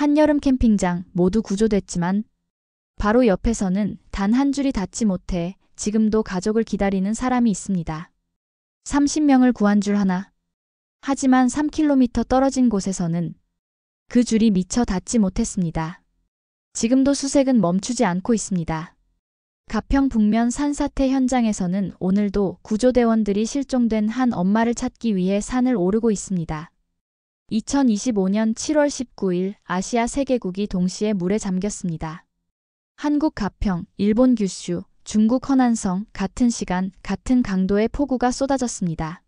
한여름 캠핑장 모두 구조됐지만 바로 옆에서는 단 한 줄이 닿지 못해 지금도 가족을 기다리는 사람이 있습니다. 30명을 구한 줄 하나. 하지만 3km 떨어진 곳에서는 그 줄이 미처 닿지 못했습니다. 지금도 수색은 멈추지 않고 있습니다. 가평 북면 산사태 현장에서는 오늘도 구조대원들이 실종된 한 엄마를 찾기 위해 산을 오르고 있습니다. 2025년 7월 19일 아시아 3개국이 동시에 물에 잠겼습니다. 한국 가평, 일본 규슈, 중국 허난성, 같은 시간, 같은 강도의 폭우가 쏟아졌습니다.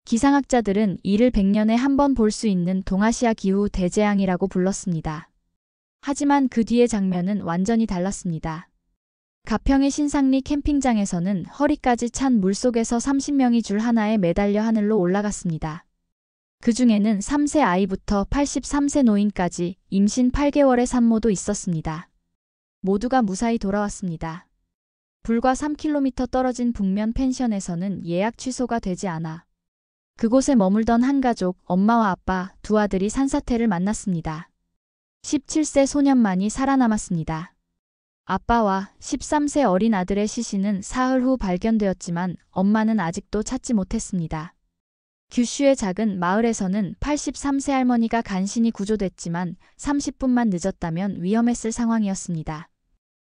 기상학자들은 이를 100년에 한 번 볼 수 있는 동아시아 기후 대재앙이라고 불렀습니다. 하지만 그 뒤의 장면은 완전히 달랐습니다. 가평의 신상리 캠핑장에서는 허리까지 찬 물속에서 30명이 줄 하나에 매달려 하늘로 올라갔습니다. 그 중에는 3세 아이부터 83세 노인까지 임신 8개월의 산모도 있었습니다. 모두가 무사히 돌아왔습니다. 불과 3km 떨어진 북면 펜션에서는 예약 취소가 되지 않아 그곳에 머물던 한 가족, 엄마와 아빠, 두 아들이 산사태를 만났습니다. 17세 소년만이 살아남았습니다. 아빠와 13세 어린 아들의 시신은 사흘 후 발견되었지만 엄마는 아직도 찾지 못했습니다. 규슈의 작은 마을에서는 83세 할머니가 간신히 구조됐지만 30분만 늦었다면 위험했을 상황이었습니다.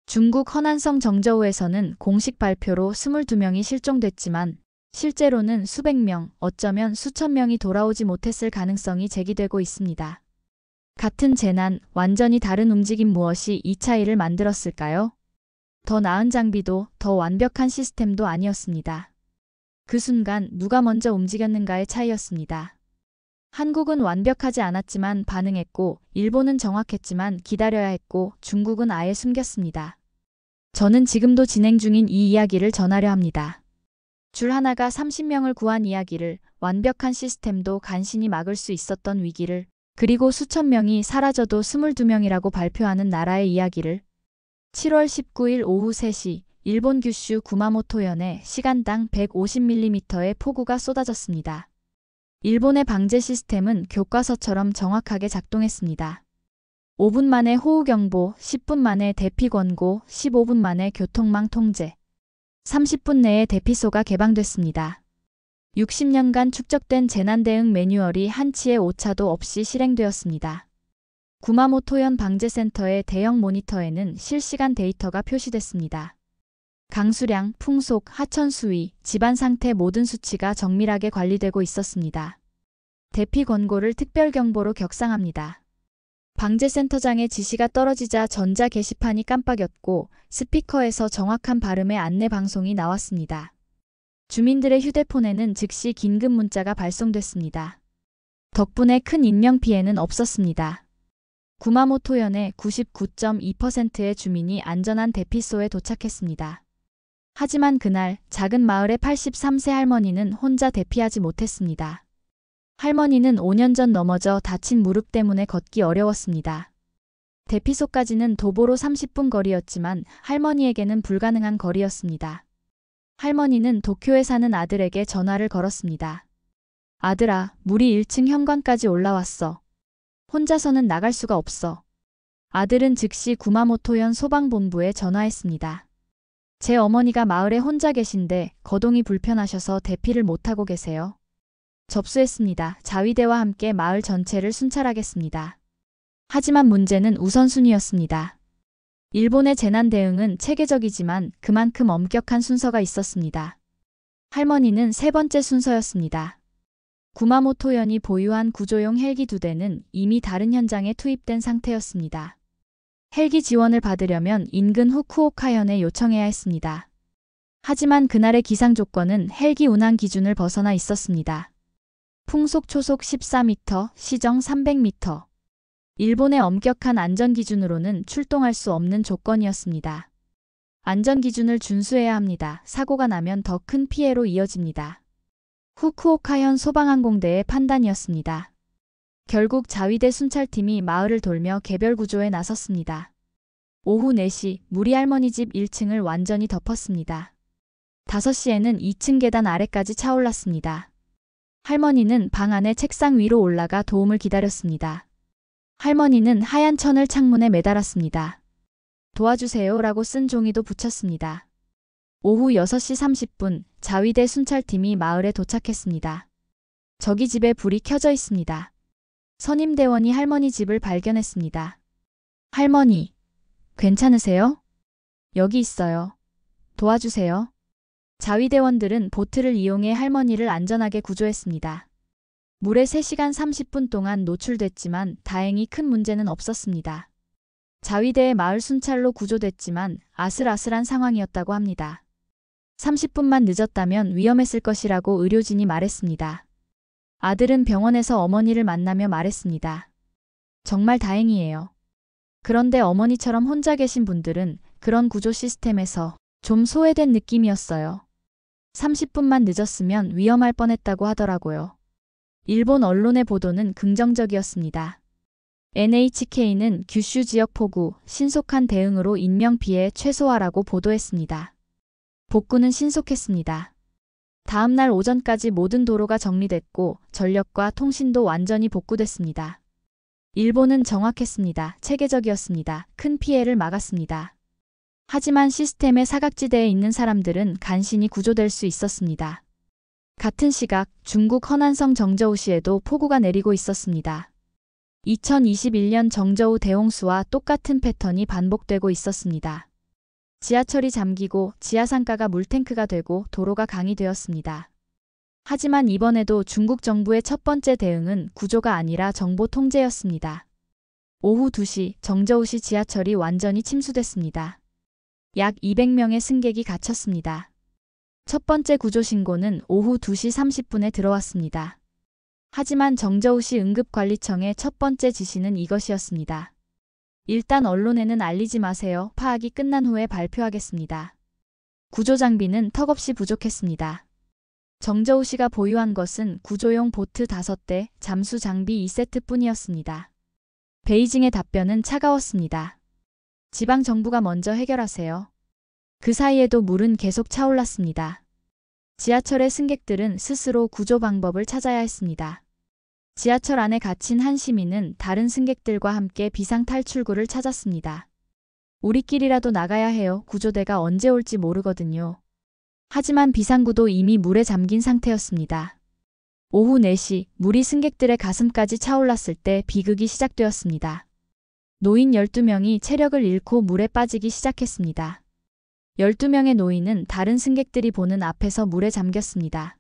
중국 허난성 정저우에서는 공식 발표로 22명이 실종됐지만 실제로는 수백 명, 어쩌면 수천 명이 돌아오지 못했을 가능성이 제기되고 있습니다. 같은 재난, 완전히 다른 움직임 무엇이 이 차이를 만들었을까요? 더 나은 장비도 더 완벽한 시스템도 아니었습니다. 그 순간 누가 먼저 움직였는가의 차이였습니다. 한국은 완벽하지 않았지만 반응했고, 일본은 정확했지만 기다려야 했고, 중국은 아예 숨겼습니다. 저는 지금도 진행 중인 이 이야기를 전하려 합니다. 줄 하나가 30명을 구한 이야기를, 완벽한 시스템도 간신히 막을 수 있었던 위기를, 그리고 수천 명이 사라져도 22명이라고 발표하는 나라의 이야기를. 7월 19일 오후 3시 일본 규슈 구마모토현에 시간당 150mm의 폭우가 쏟아졌습니다. 일본의 방제 시스템은 교과서처럼 정확하게 작동했습니다. 5분 만에 호우경보, 10분 만에 대피 권고, 15분 만에 교통망 통제. 30분 내에 대피소가 개방됐습니다. 60년간 축적된 재난대응 매뉴얼이 한치의 오차도 없이 실행되었습니다. 구마모토현 방제센터의 대형 모니터에는 실시간 데이터가 표시됐습니다. 강수량, 풍속, 하천 수위, 집안 상태 모든 수치가 정밀하게 관리되고 있었습니다. 대피 권고를 특별경보로 격상합니다. 방제센터장의 지시가 떨어지자 전자 게시판이 깜빡였고 스피커에서 정확한 발음의 안내 방송이 나왔습니다. 주민들의 휴대폰에는 즉시 긴급 문자가 발송됐습니다. 덕분에 큰 인명피해는 없었습니다. 구마모토현의 99.2%의 주민이 안전한 대피소에 도착했습니다. 하지만 그날 작은 마을의 83세 할머니는 혼자 대피하지 못했습니다. 할머니는 5년 전 넘어져 다친 무릎 때문에 걷기 어려웠습니다. 대피소까지는 도보로 30분 거리였지만 할머니에게는 불가능한 거리였습니다. 할머니는 도쿄에 사는 아들에게 전화를 걸었습니다. 아들아, 물이 1층 현관까지 올라왔어. 혼자서는 나갈 수가 없어. 아들은 즉시 구마모토현 소방본부에 전화했습니다. 제 어머니가 마을에 혼자 계신데 거동이 불편하셔서 대피를 못하고 계세요. 접수했습니다. 자위대와 함께 마을 전체를 순찰하겠습니다. 하지만 문제는 우선순위였습니다. 일본의 재난 대응은 체계적이지만 그만큼 엄격한 순서가 있었습니다. 할머니는 세 번째 순서였습니다. 구마모토현이 보유한 구조용 헬기 2대는 이미 다른 현장에 투입된 상태였습니다. 헬기 지원을 받으려면 인근 후쿠오카현에 요청해야 했습니다. 하지만 그날의 기상 조건은 헬기 운항 기준을 벗어나 있었습니다. 풍속 초속 14m, 시정 300m. 일본의 엄격한 안전기준으로는 출동할 수 없는 조건이었습니다. 안전기준을 준수해야 합니다. 사고가 나면 더 큰 피해로 이어집니다. 후쿠오카현 소방항공대의 판단이었습니다. 결국 자위대 순찰팀이 마을을 돌며 개별 구조에 나섰습니다. 오후 4시 물이 할머니 집 1층을 완전히 덮었습니다. 5시에는 2층 계단 아래까지 차올랐습니다. 할머니는 방 안의 책상 위로 올라가 도움을 기다렸습니다. 할머니는 하얀 천을 창문에 매달았습니다. 도와주세요라고 쓴 종이도 붙였습니다. 오후 6시 30분 자위대 순찰팀이 마을에 도착했습니다. 저기 집에 불이 켜져 있습니다. 선임대원이 할머니 집을 발견했습니다. 할머니, 괜찮으세요? 여기 있어요. 도와주세요. 자위대원들은 보트를 이용해 할머니를 안전하게 구조했습니다. 물에 3시간 30분 동안 노출됐지만 다행히 큰 문제는 없었습니다. 자위대의 마을 순찰로 구조됐지만 아슬아슬한 상황이었다고 합니다. 30분만 늦었다면 위험했을 것이라고 의료진이 말했습니다. 아들은 병원에서 어머니를 만나며 말했습니다. 정말 다행이에요. 그런데 어머니처럼 혼자 계신 분들은 그런 구조 시스템에서 좀 소외된 느낌이었어요. 30분만 늦었으면 위험할 뻔했다고 하더라고요. 일본 언론의 보도는 긍정적이었습니다. NHK는 규슈 지역 폭우, 신속한 대응으로 인명피해 최소화라고 보도했습니다. 복구는 신속했습니다. 다음 날 오전까지 모든 도로가 정리됐고 전력과 통신도 완전히 복구됐습니다. 일본은 정확했습니다. 체계적이었습니다. 큰 피해를 막았습니다. 하지만 시스템의 사각지대에 있는 사람들은 간신히 구조될 수 있었습니다. 같은 시각 중국 허난성 정저우시에도 폭우가 내리고 있었습니다. 2021년 정저우 대홍수와 똑같은 패턴이 반복되고 있었습니다. 지하철이 잠기고 지하상가가 물탱크가 되고 도로가 강이 되었습니다. 하지만 이번에도 중국 정부의 첫 번째 대응은 구조가 아니라 정보 통제였습니다. 오후 2시 정저우시 지하철이 완전히 침수됐습니다. 약 200명의 승객이 갇혔습니다. 첫 번째 구조 신고는 오후 2시 30분에 들어왔습니다. 하지만 정저우시 응급관리청의 첫 번째 지시는 이것이었습니다. 일단 언론에는 알리지 마세요. 파악이 끝난 후에 발표하겠습니다. 구조 장비는 턱없이 부족했습니다. 정저우시가 보유한 것은 구조용 보트 5대, 잠수 장비 2세트 뿐이었습니다. 베이징의 답변은 차가웠습니다. 지방 정부가 먼저 해결하세요. 그 사이에도 물은 계속 차올랐습니다. 지하철의 승객들은 스스로 구조 방법을 찾아야 했습니다. 지하철 안에 갇힌 한 시민은 다른 승객들과 함께 비상 탈출구를 찾았습니다. 우리끼리라도 나가야 해요. 구조대가 언제 올지 모르거든요. 하지만 비상구도 이미 물에 잠긴 상태였습니다. 오후 4시 물이 승객들의 가슴까지 차올랐을 때 비극이 시작되었습니다. 노인 12명이 체력을 잃고 물에 빠지기 시작했습니다. 12명의 노인은 다른 승객들이 보는 앞에서 물에 잠겼습니다.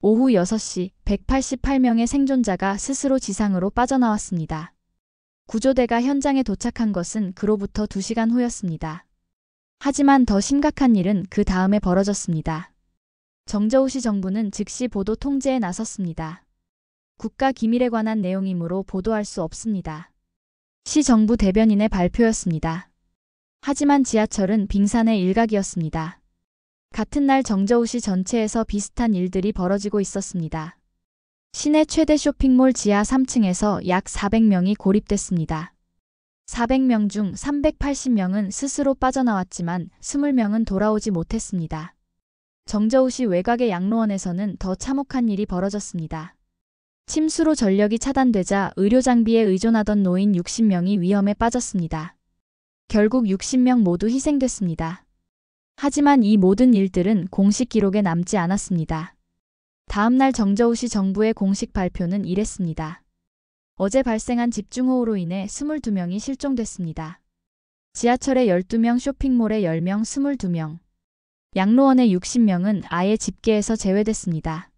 오후 6시 188명의 생존자가 스스로 지상으로 빠져나왔습니다. 구조대가 현장에 도착한 것은 그로부터 2시간 후였습니다. 하지만 더 심각한 일은 그 다음에 벌어졌습니다. 정저우시 정부는 즉시 보도 통제에 나섰습니다. 국가 기밀에 관한 내용이므로 보도할 수 없습니다. 시 정부 대변인의 발표였습니다. 하지만 지하철은 빙산의 일각이었습니다. 같은 날 정저우시 전체에서 비슷한 일들이 벌어지고 있었습니다. 시내 최대 쇼핑몰 지하 3층에서 약 400명이 고립됐습니다. 400명 중 380명은 스스로 빠져나왔지만 20명은 돌아오지 못했습니다. 정저우시 외곽의 양로원에서는 더 참혹한 일이 벌어졌습니다. 침수로 전력이 차단되자 의료장비에 의존하던 노인 60명이 위험에 빠졌습니다. 결국 60명 모두 희생됐습니다. 하지만 이 모든 일들은 공식 기록에 남지 않았습니다. 다음 날 정저우시 정부의 공식 발표는 이랬습니다. 어제 발생한 집중호우로 인해 22명이 실종됐습니다. 지하철에 12명, 쇼핑몰에 10명, 22명. 양로원의 60명은 아예 집계에서 제외됐습니다.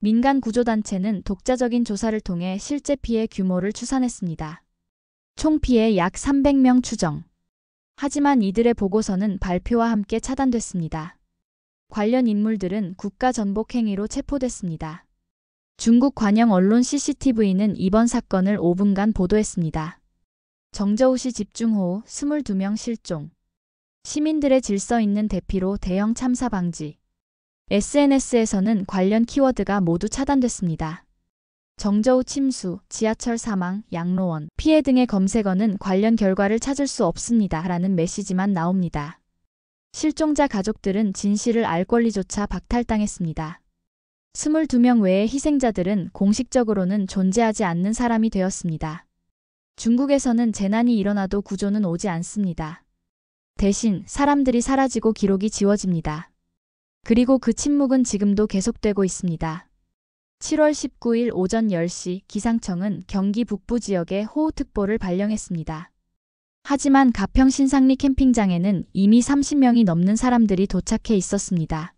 민간 구조단체는 독자적인 조사를 통해 실제 피해 규모를 추산했습니다. 총 피해 약 300명 추정. 하지만 이들의 보고서는 발표와 함께 차단됐습니다. 관련 인물들은 국가전복 행위로 체포됐습니다. 중국 관영 언론 CCTV는 이번 사건을 5분간 보도했습니다. 정저우시 집중호우 22명 실종. 시민들의 질서 있는 대피로 대형 참사 방지. SNS에서는 관련 키워드가 모두 차단됐습니다. 정저우 침수, 지하철 사망, 양로원, 피해 등의 검색어는 관련 결과를 찾을 수 없습니다. 라는 메시지만 나옵니다. 실종자 가족들은 진실을 알 권리조차 박탈당했습니다. 22명 외의 희생자들은 공식적으로는 존재하지 않는 사람이 되었습니다. 중국에서는 재난이 일어나도 구조는 오지 않습니다. 대신 사람들이 사라지고 기록이 지워집니다. 그리고 그 침묵은 지금도 계속되고 있습니다. 7월 19일 오전 10시 기상청은 경기 북부 지역에 호우특보를 발령했습니다. 하지만 가평 신상리 캠핑장에는 이미 30명이 넘는 사람들이 도착해 있었습니다.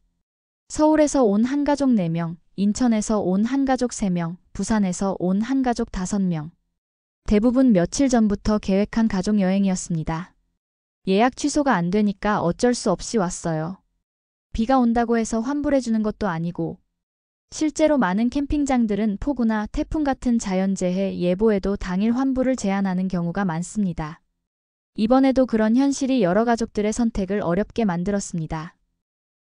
서울에서 온 한 가족 4명, 인천에서 온 한 가족 3명, 부산에서 온 한 가족 5명. 대부분 며칠 전부터 계획한 가족 여행이었습니다. 예약 취소가 안 되니까 어쩔 수 없이 왔어요. 비가 온다고 해서 환불해주는 것도 아니고 실제로 많은 캠핑장들은 폭우나 태풍 같은 자연재해 예보에도 당일 환불을 제한하는 경우가 많습니다. 이번에도 그런 현실이 여러 가족들의 선택을 어렵게 만들었습니다.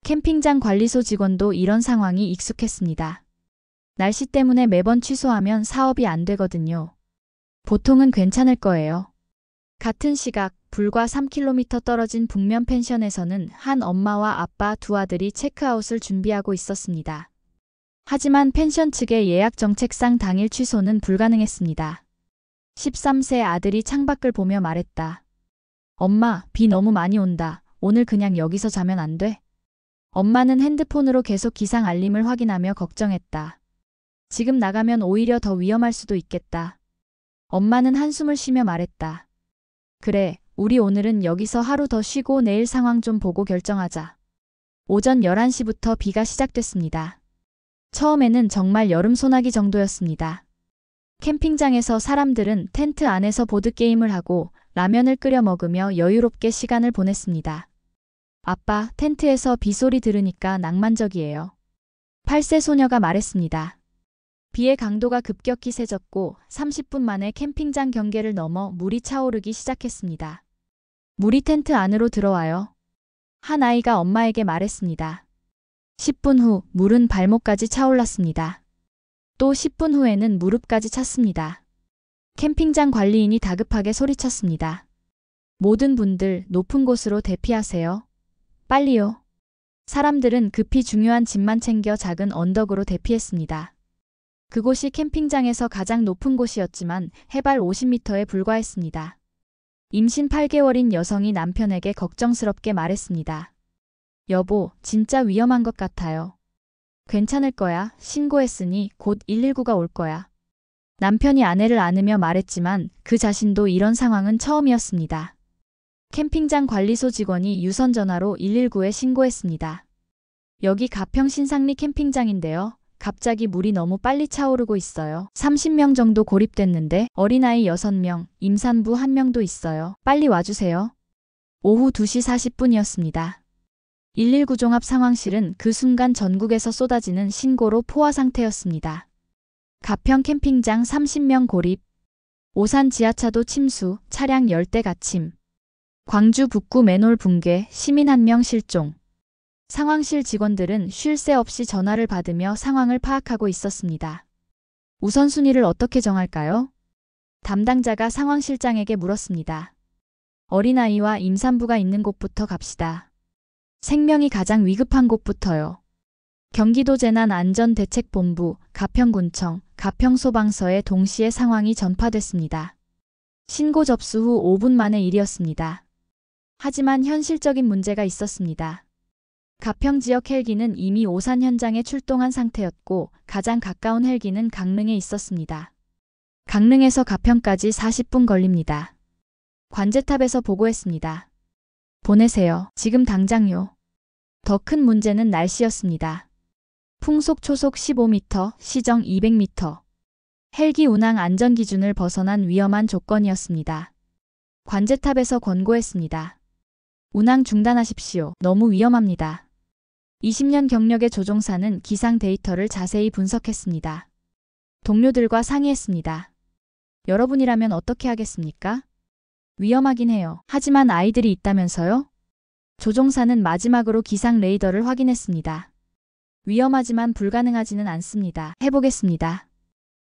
캠핑장 관리소 직원도 이런 상황이 익숙했습니다. 날씨 때문에 매번 취소하면 사업이 안 되거든요. 보통은 괜찮을 거예요. 같은 시각 불과 3km 떨어진 북면 펜션에서는 한 엄마와 아빠 두 아들이 체크아웃을 준비하고 있었습니다. 하지만 펜션 측의 예약 정책상 당일 취소는 불가능했습니다. 13세 아들이 창밖을 보며 말했다. 엄마, 비 너무 많이 온다. 오늘 그냥 여기서 자면 안 돼? 엄마는 핸드폰으로 계속 기상 알림을 확인하며 걱정했다. 지금 나가면 오히려 더 위험할 수도 있겠다. 엄마는 한숨을 쉬며 말했다. 그래, 우리 오늘은 여기서 하루 더 쉬고 내일 상황 좀 보고 결정하자. 오전 11시부터 비가 시작됐습니다. 처음에는 정말 여름 소나기 정도였습니다. 캠핑장에서 사람들은 텐트 안에서 보드게임을 하고 라면을 끓여 먹으며 여유롭게 시간을 보냈습니다. 아빠, 텐트에서 빗소리 들으니까 낭만적이에요. 8세 소녀가 말했습니다. 비의 강도가 급격히 세졌고 30분 만에 캠핑장 경계를 넘어 물이 차오르기 시작했습니다. 물이 텐트 안으로 들어와요. 한 아이가 엄마에게 말했습니다. 10분 후 물은 발목까지 차올랐습니다. 또 10분 후에는 무릎까지 찼습니다. 캠핑장 관리인이 다급하게 소리쳤습니다. 모든 분들 높은 곳으로 대피하세요. 빨리요. 사람들은 급히 중요한 짐만 챙겨 작은 언덕으로 대피했습니다. 그곳이 캠핑장에서 가장 높은 곳이었지만 해발 50m에 불과했습니다. 임신 8개월인 여성이 남편에게 걱정스럽게 말했습니다. 여보, 진짜 위험한 것 같아요. 괜찮을 거야. 신고했으니 곧 119가 올 거야. 남편이 아내를 안으며 말했지만 그 자신도 이런 상황은 처음이었습니다. 캠핑장 관리소 직원이 유선 전화로 119에 신고했습니다. 여기 가평 신상리 캠핑장인데요. 갑자기 물이 너무 빨리 차오르고 있어요. 30명 정도 고립됐는데 어린아이 6명, 임산부 1명도 있어요. 빨리 와주세요. 오후 2시 40분이었습니다. 119 종합 상황실은 그 순간 전국에서 쏟아지는 신고로 포화 상태였습니다. 가평 캠핑장 30명 고립, 오산 지하차도 침수, 차량 10대 갇힘, 광주 북구 맨홀 붕괴, 시민 1명 실종. 상황실 직원들은 쉴 새 없이 전화를 받으며 상황을 파악하고 있었습니다. 우선순위를 어떻게 정할까요? 담당자가 상황실장에게 물었습니다. 어린아이와 임산부가 있는 곳부터 갑시다. 생명이 가장 위급한 곳부터요. 경기도 재난안전대책본부, 가평군청, 가평소방서에 동시에 상황이 전파됐습니다. 신고 접수 후 5분 만의 일이었습니다. 하지만 현실적인 문제가 있었습니다. 가평 지역 헬기는 이미 오산 현장에 출동한 상태였고 가장 가까운 헬기는 강릉에 있었습니다. 강릉에서 가평까지 40분 걸립니다. 관제탑에서 보고했습니다. 보내세요. 지금 당장요. 더 큰 문제는 날씨였습니다. 풍속 초속 15m, 시정 200m. 헬기 운항 안전기준을 벗어난 위험한 조건이었습니다. 관제탑에서 권고했습니다. 운항 중단하십시오. 너무 위험합니다. 20년 경력의 조종사는 기상 데이터를 자세히 분석했습니다. 동료들과 상의했습니다. 여러분이라면 어떻게 하겠습니까? 위험하긴 해요. 하지만 아이들이 있다면서요? 조종사는 마지막으로 기상 레이더를 확인했습니다. 위험하지만 불가능하지는 않습니다. 해보겠습니다.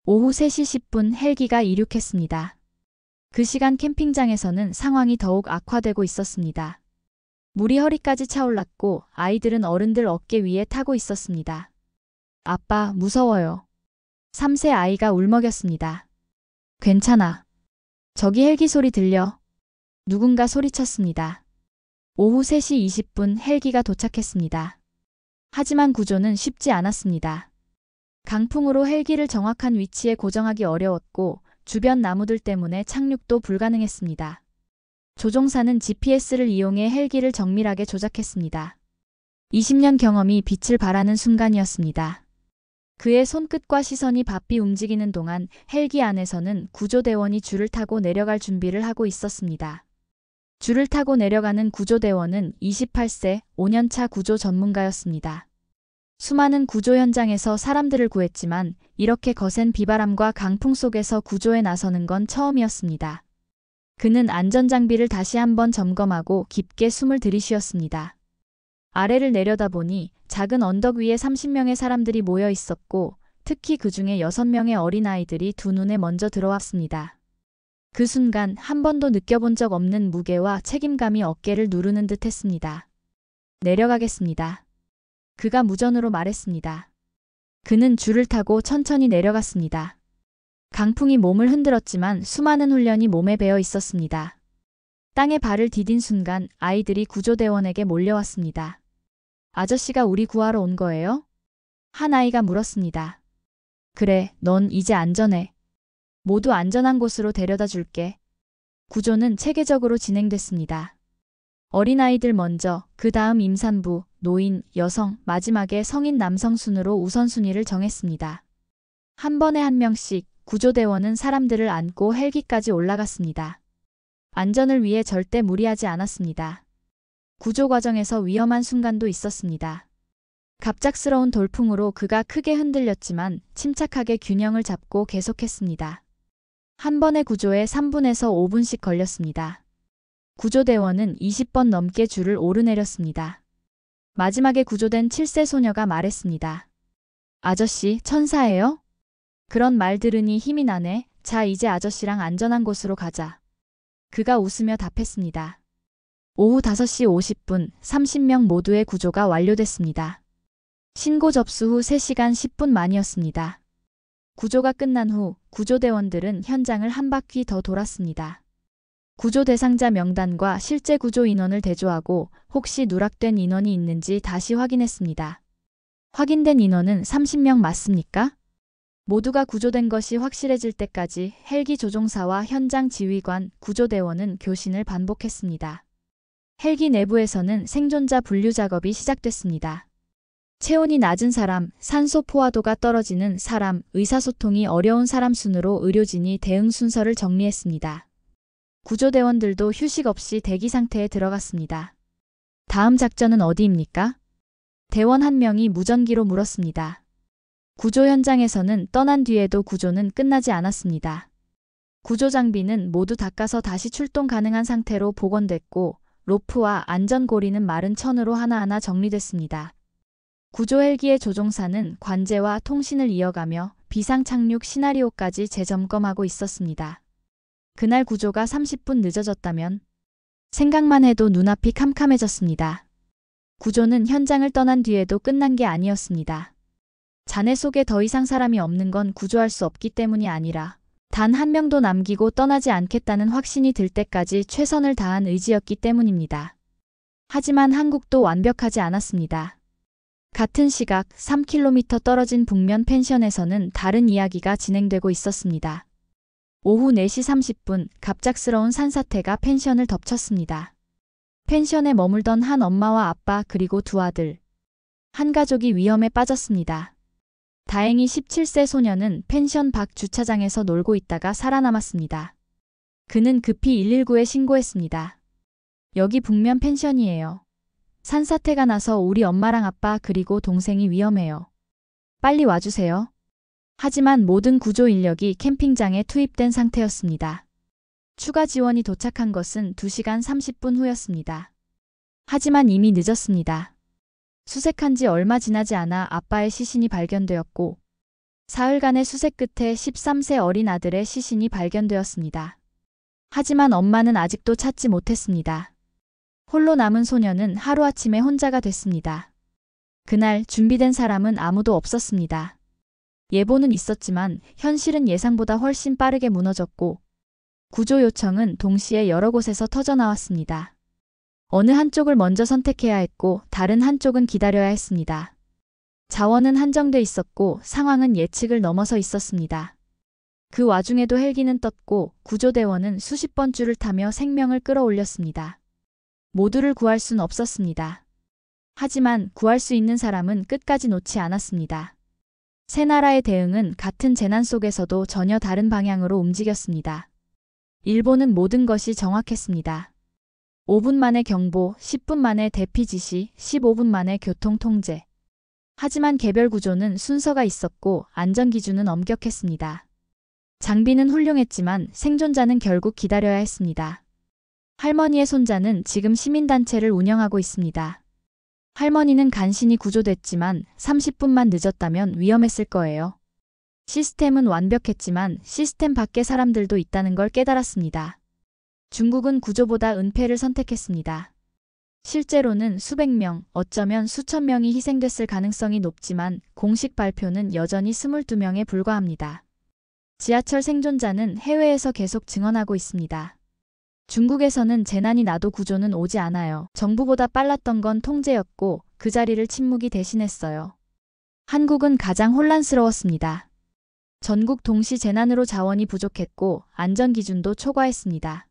오후 3시 10분 헬기가 이륙했습니다. 그 시간 캠핑장에서는 상황이 더욱 악화되고 있었습니다. 물이 허리까지 차올랐고 아이들은 어른들 어깨 위에 타고 있었습니다. 아빠, 무서워요. 3세 아이가 울먹였습니다. 괜찮아. 저기 헬기 소리 들려. 누군가 소리쳤습니다. 오후 3시 20분 헬기가 도착했습니다. 하지만 구조는 쉽지 않았습니다. 강풍으로 헬기를 정확한 위치에 고정하기 어려웠고 주변 나무들 때문에 착륙도 불가능했습니다. 조종사는 GPS를 이용해 헬기를 정밀하게 조작했습니다. 20년 경험이 빛을 발하는 순간이었습니다. 그의 손끝과 시선이 바삐 움직이는 동안 헬기 안에서는 구조대원이 줄을 타고 내려갈 준비를 하고 있었습니다. 줄을 타고 내려가는 구조대원은 28세, 5년차 구조 전문가였습니다. 수많은 구조 현장에서 사람들을 구했지만 이렇게 거센 비바람과 강풍 속에서 구조에 나서는 건 처음이었습니다. 그는 안전장비를 다시 한번 점검하고 깊게 숨을 들이쉬었습니다. 아래를 내려다보니 작은 언덕 위에 30명의 사람들이 모여 있었고 특히 그 중에 6명의 어린아이들이 두 눈에 먼저 들어왔습니다. 그 순간 한 번도 느껴본 적 없는 무게와 책임감이 어깨를 누르는 듯 했습니다. 내려가겠습니다. 그가 무전으로 말했습니다. 그는 줄을 타고 천천히 내려갔습니다. 강풍이 몸을 흔들었지만 수많은 훈련이 몸에 배어 있었습니다. 땅에 발을 디딘 순간 아이들이 구조대원에게 몰려왔습니다. 아저씨가 우리 구하러 온 거예요? 한 아이가 물었습니다. 그래, 넌 이제 안전해. 모두 안전한 곳으로 데려다 줄게. 구조는 체계적으로 진행됐습니다. 어린아이들 먼저, 그 다음 임산부, 노인, 여성, 마지막에 성인 남성 순으로 우선순위를 정했습니다. 한 번에 한 명씩 구조대원은 사람들을 안고 헬기까지 올라갔습니다. 안전을 위해 절대 무리하지 않았습니다. 구조 과정에서 위험한 순간도 있었습니다. 갑작스러운 돌풍으로 그가 크게 흔들렸지만 침착하게 균형을 잡고 계속했습니다. 한 번의 구조에 3분에서 5분씩 걸렸습니다. 구조대원은 20번 넘게 줄을 오르내렸습니다. 마지막에 구조된 7세 소녀가 말했습니다. 아저씨, 천사예요? 그런 말 들으니 힘이 나네. 자, 이제 아저씨랑 안전한 곳으로 가자. 그가 웃으며 답했습니다. 오후 5시 50분, 30명 모두의 구조가 완료됐습니다. 신고 접수 후 3시간 10분 만이었습니다. 구조가 끝난 후 구조대원들은 현장을 한 바퀴 더 돌았습니다. 구조 대상자 명단과 실제 구조 인원을 대조하고 혹시 누락된 인원이 있는지 다시 확인했습니다. 확인된 인원은 30명 맞습니까? 모두가 구조된 것이 확실해질 때까지 헬기 조종사와 현장 지휘관, 구조대원은 교신을 반복했습니다. 헬기 내부에서는 생존자 분류 작업이 시작됐습니다. 체온이 낮은 사람, 산소 포화도가 떨어지는 사람, 의사소통이 어려운 사람 순으로 의료진이 대응 순서를 정리했습니다. 구조대원들도 휴식 없이 대기 상태에 들어갔습니다. 다음 작전은 어디입니까? 대원 한 명이 무전기로 물었습니다. 구조 현장에서는 떠난 뒤에도 구조는 끝나지 않았습니다. 구조 장비는 모두 닦아서 다시 출동 가능한 상태로 복원됐고 로프와 안전고리는 마른 천으로 하나하나 정리됐습니다. 구조 헬기의 조종사는 관제와 통신을 이어가며 비상 착륙 시나리오까지 재점검하고 있었습니다. 그날 구조가 30분 늦어졌다면 생각만 해도 눈앞이 캄캄해졌습니다. 구조는 현장을 떠난 뒤에도 끝난 게 아니었습니다. 잔해 속에 더 이상 사람이 없는 건 구조할 수 없기 때문이 아니라 단 한 명도 남기고 떠나지 않겠다는 확신이 들 때까지 최선을 다한 의지였기 때문입니다. 하지만 한국도 완벽하지 않았습니다. 같은 시각 3km 떨어진 북면 펜션에서는 다른 이야기가 진행되고 있었습니다. 오후 4시 30분 갑작스러운 산사태가 펜션을 덮쳤습니다. 펜션에 머물던 한 엄마와 아빠 그리고 두 아들. 한 가족이 위험에 빠졌습니다. 다행히 17세 소녀는 펜션 밖 주차장에서 놀고 있다가 살아남았습니다. 그는 급히 119에 신고했습니다. 여기 북면 펜션이에요. 산사태가 나서 우리 엄마랑 아빠 그리고 동생이 위험해요. 빨리 와주세요. 하지만 모든 구조 인력이 캠핑장에 투입된 상태였습니다. 추가 지원이 도착한 것은 2시간 30분 후였습니다. 하지만 이미 늦었습니다. 수색한 지 얼마 지나지 않아 아빠의 시신이 발견되었고 사흘간의 수색 끝에 13세 어린 아들의 시신이 발견되었습니다. 하지만 엄마는 아직도 찾지 못했습니다. 홀로 남은 소녀는 하루아침에 혼자가 됐습니다. 그날 준비된 사람은 아무도 없었습니다. 예보는 있었지만 현실은 예상보다 훨씬 빠르게 무너졌고 구조 요청은 동시에 여러 곳에서 터져나왔습니다. 어느 한쪽을 먼저 선택해야 했고 다른 한쪽은 기다려야 했습니다. 자원은 한정돼 있었고 상황은 예측을 넘어서 있었습니다. 그 와중에도 헬기는 떴고 구조대원은 수십 번 줄을 타며 생명을 끌어올렸습니다. 모두를 구할 순 없었습니다. 하지만 구할 수 있는 사람은 끝까지 놓지 않았습니다. 세 나라의 대응은 같은 재난 속에서도 전혀 다른 방향으로 움직였습니다. 일본은 모든 것이 정확했습니다. 5분 만에 경보, 10분 만에 대피 지시, 15분 만에 교통 통제. 하지만 개별 구조는 순서가 있었고 안전 기준은 엄격했습니다. 장비는 훌륭했지만 생존자는 결국 기다려야 했습니다. 할머니의 손자는 지금 시민단체를 운영하고 있습니다. 할머니는 간신히 구조됐지만 30분만 늦었다면 위험했을 거예요. 시스템은 완벽했지만 시스템 밖의 사람들도 있다는 걸 깨달았습니다. 중국은 구조보다 은폐를 선택했습니다. 실제로는 수백 명, 어쩌면 수천 명이 희생됐을 가능성이 높지만 공식 발표는 여전히 22명에 불과합니다. 지하철 생존자는 해외에서 계속 증언하고 있습니다. 중국에서는 재난이 나도 구조는 오지 않아요. 정부보다 빨랐던 건 통제였고 그 자리를 침묵이 대신했어요. 한국은 가장 혼란스러웠습니다. 전국 동시 재난으로 자원이 부족했고 안전 기준도 초과했습니다.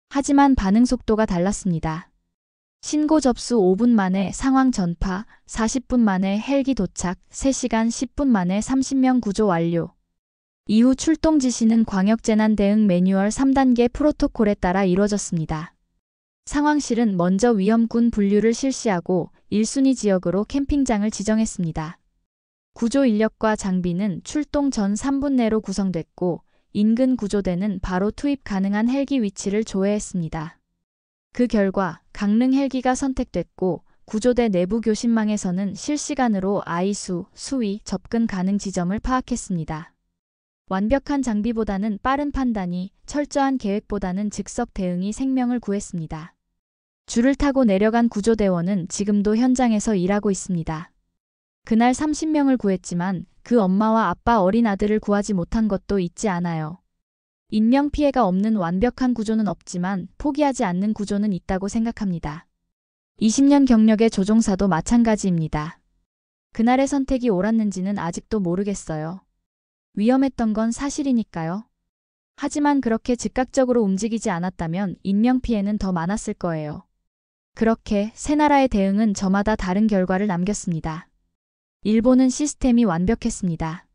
하지만 반응 속도가 달랐습니다. 신고 접수 5분 만에 상황 전파, 40분 만에 헬기 도착, 3시간 10분 만에 30명 구조 완료. 이후 출동 지시는 광역재난 대응 매뉴얼 3단계 프로토콜에 따라 이루어졌습니다. 상황실은 먼저 위험군 분류를 실시하고 1순위 지역으로 캠핑장을 지정했습니다. 구조 인력과 장비는 출동 전 3분 내로 구성됐고 인근 구조대는 바로 투입 가능한 헬기 위치를 조회했습니다. 그 결과 강릉 헬기가 선택됐고 구조대 내부 교신망에서는 실시간으로 아이수, 수위, 접근 가능 지점을 파악했습니다. 완벽한 장비보다는 빠른 판단이, 철저한 계획보다는 즉석 대응이 생명을 구했습니다. 줄을 타고 내려간 구조대원은 지금도 현장에서 일하고 있습니다. 그날 30명을 구했지만 그 엄마와 아빠 어린 아들을 구하지 못한 것도 잊지 않아요. 인명피해가 없는 완벽한 구조는 없지만 포기하지 않는 구조는 있다고 생각합니다. 20년 경력의 조종사도 마찬가지입니다. 그날의 선택이 옳았는지는 아직도 모르겠어요. 위험했던 건 사실이니까요. 하지만 그렇게 즉각적으로 움직이지 않았다면 인명피해는 더 많았을 거예요. 그렇게 세 나라의 대응은 저마다 다른 결과를 남겼습니다. 일본은 시스템이 완벽했습니다.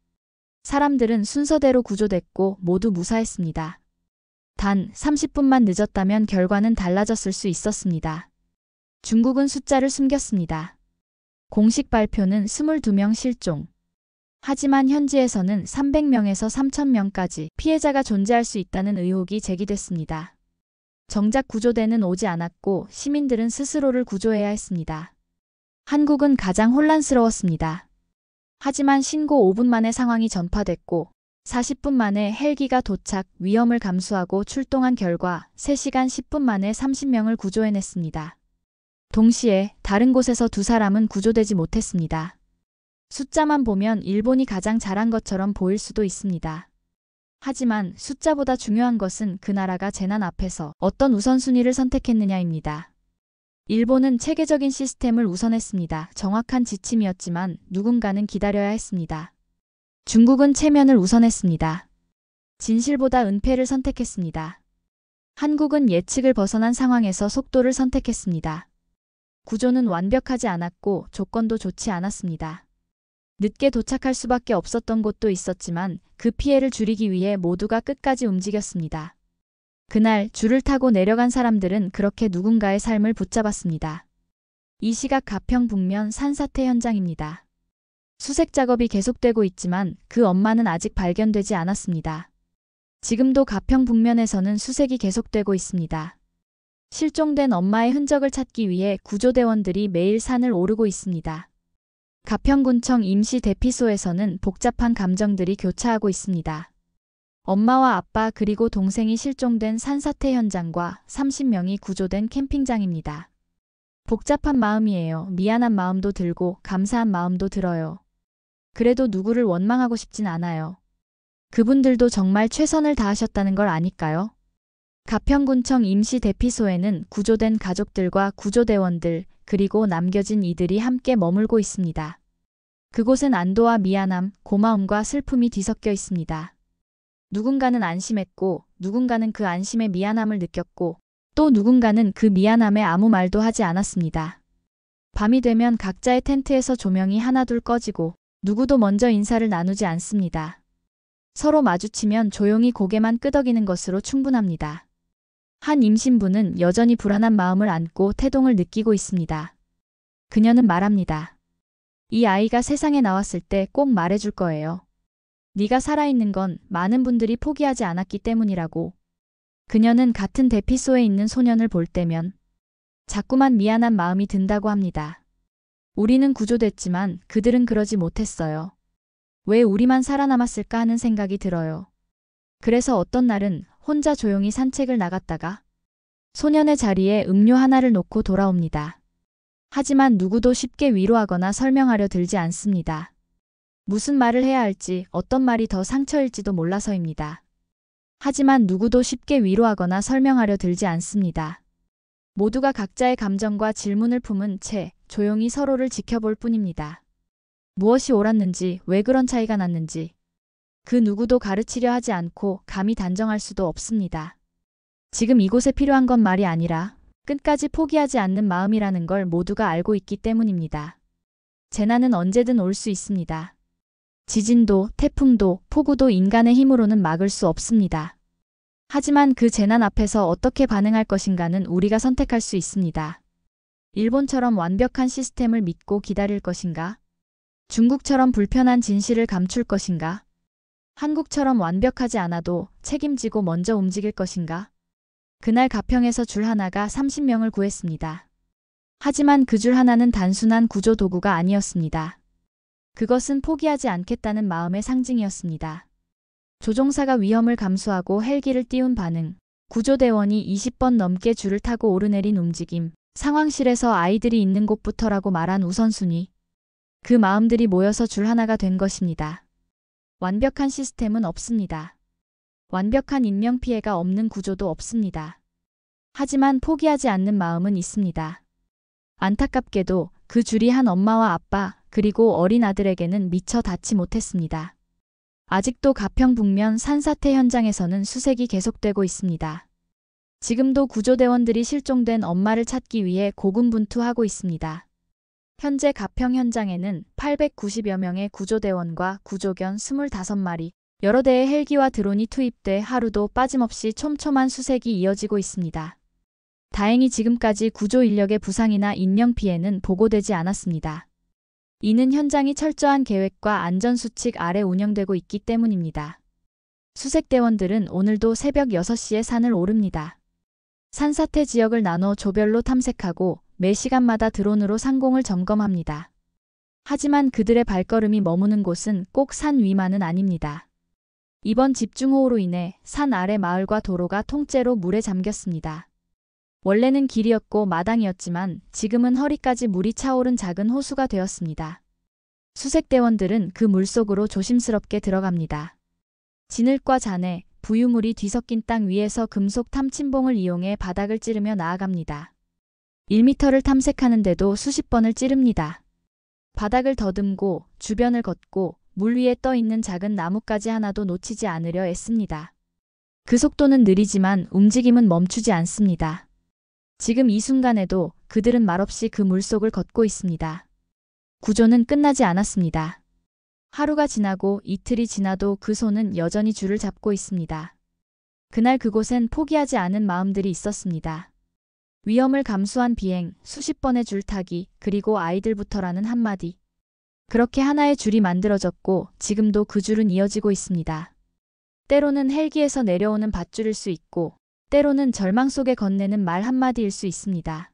사람들은 순서대로 구조됐고 모두 무사했습니다. 단 30분만 늦었다면 결과는 달라졌을 수 있었습니다. 중국은 숫자를 숨겼습니다. 공식 발표는 22명 실종. 하지만 현지에서는 300명에서 3,000명까지 피해자가 존재할 수 있다는 의혹이 제기됐습니다. 정작 구조대는 오지 않았고 시민들은 스스로를 구조해야 했습니다. 한국은 가장 혼란스러웠습니다. 하지만 신고 5분 만에 상황이 전파됐고 40분 만에 헬기가 도착, 위험을 감수하고 출동한 결과 3시간 10분 만에 30명을 구조해냈습니다. 동시에 다른 곳에서 2사람은 구조되지 못했습니다. 숫자만 보면 일본이 가장 잘한 것처럼 보일 수도 있습니다. 하지만 숫자보다 중요한 것은 그 나라가 재난 앞에서 어떤 우선순위를 선택했느냐입니다. 일본은 체계적인 시스템을 우선했습니다. 정확한 지침이었지만 누군가는 기다려야 했습니다. 중국은 체면을 우선했습니다. 진실보다 은폐를 선택했습니다. 한국은 예측을 벗어난 상황에서 속도를 선택했습니다. 구조는 완벽하지 않았고 조건도 좋지 않았습니다. 늦게 도착할 수밖에 없었던 곳도 있었지만 그 피해를 줄이기 위해 모두가 끝까지 움직였습니다. 그날 줄을 타고 내려간 사람들은 그렇게 누군가의 삶을 붙잡았습니다. 이 시각 가평 북면 산사태 현장입니다. 수색 작업이 계속되고 있지만 그 엄마는 아직 발견되지 않았습니다. 지금도 가평 북면에서는 수색이 계속되고 있습니다. 실종된 엄마의 흔적을 찾기 위해 구조대원들이 매일 산을 오르고 있습니다. 가평군청 임시대피소에서는 복잡한 감정들이 교차하고 있습니다. 엄마와 아빠 그리고 동생이 실종된 산사태 현장과 30명이 구조된 캠핑장입니다. 복잡한 마음이에요. 미안한 마음도 들고 감사한 마음도 들어요. 그래도 누구를 원망하고 싶진 않아요. 그분들도 정말 최선을 다하셨다는 걸 아니까요. 가평군청 임시대피소에는 구조된 가족들과 구조대원들 그리고 남겨진 이들이 함께 머물고 있습니다. 그곳엔 안도와 미안함, 고마움과 슬픔이 뒤섞여 있습니다. 누군가는 안심했고 누군가는 그 안심에 미안함을 느꼈고 또 누군가는 그 미안함에 아무 말도 하지 않았습니다. 밤이 되면 각자의 텐트에서 조명이 하나둘 꺼지고 누구도 먼저 인사를 나누지 않습니다. 서로 마주치면 조용히 고개만 끄덕이는 것으로 충분합니다. 한 임신부는 여전히 불안한 마음을 안고 태동을 느끼고 있습니다. 그녀는 말합니다. 이 아이가 세상에 나왔을 때 꼭 말해줄 거예요. 네가 살아있는 건 많은 분들이 포기하지 않았기 때문이라고. 그녀는 같은 대피소에 있는 소년을 볼 때면 자꾸만 미안한 마음이 든다고 합니다. 우리는 구조됐지만 그들은 그러지 못했어요. 왜 우리만 살아남았을까 하는 생각이 들어요. 그래서 어떤 날은 혼자 조용히 산책을 나갔다가 소년의 자리에 음료 하나를 놓고 돌아옵니다. 하지만 누구도 쉽게 위로하거나 설명하려 들지 않습니다. 무슨 말을 해야 할지 어떤 말이 더 상처일지도 몰라서입니다. 하지만 누구도 쉽게 위로하거나 설명하려 들지 않습니다. 모두가 각자의 감정과 질문을 품은 채 조용히 서로를 지켜볼 뿐입니다. 무엇이 옳았는지, 왜 그런 차이가 났는지 그 누구도 가르치려 하지 않고 감히 단정할 수도 없습니다. 지금 이곳에 필요한 건 말이 아니라 끝까지 포기하지 않는 마음이라는 걸 모두가 알고 있기 때문입니다. 재난은 언제든 올 수 있습니다. 지진도, 태풍도, 폭우도 인간의 힘으로는 막을 수 없습니다. 하지만 그 재난 앞에서 어떻게 반응할 것인가는 우리가 선택할 수 있습니다. 일본처럼 완벽한 시스템을 믿고 기다릴 것인가? 중국처럼 불편한 진실을 감출 것인가? 한국처럼 완벽하지 않아도 책임지고 먼저 움직일 것인가? 그날 가평에서 줄 하나가 30명을 구했습니다. 하지만 그 줄 하나는 단순한 구조 도구가 아니었습니다. 그것은 포기하지 않겠다는 마음의 상징이었습니다. 조종사가 위험을 감수하고 헬기를 띄운 반응, 구조대원이 20번 넘게 줄을 타고 오르내린 움직임, 상황실에서 아이들이 있는 곳부터라고 말한 우선순위. 그 마음들이 모여서 줄 하나가 된 것입니다. 완벽한 시스템은 없습니다. 완벽한 인명피해가 없는 구조도 없습니다. 하지만 포기하지 않는 마음은 있습니다. 안타깝게도 그 줄이 한 엄마와 아빠 그리고 어린 아들에게는 미처 닿지 못했습니다. 아직도 가평 북면 산사태 현장에서는 수색이 계속되고 있습니다. 지금도 구조대원들이 실종된 엄마를 찾기 위해 고군분투하고 있습니다. 현재 가평 현장에는 890여 명의 구조대원과 구조견 25마리, 여러 대의 헬기와 드론이 투입돼 하루도 빠짐없이 촘촘한 수색이 이어지고 있습니다. 다행히 지금까지 구조 인력의 부상이나 인명피해는 보고되지 않았습니다. 이는 현장이 철저한 계획과 안전수칙 아래 운영되고 있기 때문입니다. 수색대원들은 오늘도 새벽 6시에 산을 오릅니다. 산사태 지역을 나눠 조별로 탐색하고 매 시간마다 드론으로 상공을 점검합니다. 하지만 그들의 발걸음이 머무는 곳은 꼭 산 위만은 아닙니다. 이번 집중호우로 인해 산 아래 마을과 도로가 통째로 물에 잠겼습니다. 원래는 길이었고 마당이었지만 지금은 허리까지 물이 차오른 작은 호수가 되었습니다. 수색대원들은 그 물속으로 조심스럽게 들어갑니다. 진흙과 잔해, 부유물이 뒤섞인 땅 위에서 금속 탐침봉을 이용해 바닥을 찌르며 나아갑니다. 1m를 탐색하는데도 수십 번을 찌릅니다. 바닥을 더듬고 주변을 걷고 물 위에 떠 있는 작은 나뭇가지 하나도 놓치지 않으려 애씁니다. 그 속도는 느리지만 움직임은 멈추지 않습니다. 지금 이 순간에도 그들은 말없이 그 물속을 걷고 있습니다. 구조는 끝나지 않았습니다. 하루가 지나고 이틀이 지나도 그 손은 여전히 줄을 잡고 있습니다. 그날 그곳엔 포기하지 않은 마음들이 있었습니다. 위험을 감수한 비행, 수십 번의 줄타기, 그리고 아이들부터라는 한마디. 그렇게 하나의 줄이 만들어졌고 지금도 그 줄은 이어지고 있습니다. 때로는 헬기에서 내려오는 밧줄일 수 있고 때로는 절망 속에 건네는 말 한마디일 수 있습니다.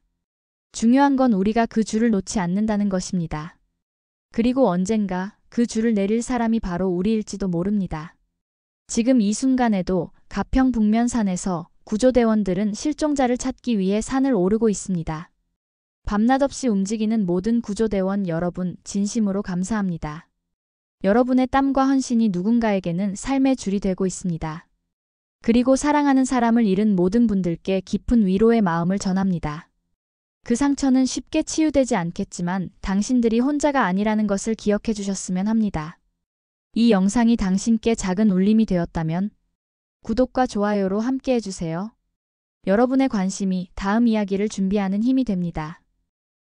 중요한 건 우리가 그 줄을 놓지 않는다는 것입니다. 그리고 언젠가 그 줄을 내릴 사람이 바로 우리일지도 모릅니다. 지금 이 순간에도 가평 북면 산에서 구조대원들은 실종자를 찾기 위해 산을 오르고 있습니다. 밤낮 없이 움직이는 모든 구조대원 여러분 진심으로 감사합니다. 여러분의 땀과 헌신이 누군가에게는 삶의 줄이 되고 있습니다. 그리고 사랑하는 사람을 잃은 모든 분들께 깊은 위로의 마음을 전합니다. 그 상처는 쉽게 치유되지 않겠지만 당신들이 혼자가 아니라는 것을 기억해 주셨으면 합니다. 이 영상이 당신께 작은 울림이 되었다면 구독과 좋아요로 함께 해주세요. 여러분의 관심이 다음 이야기를 준비하는 힘이 됩니다.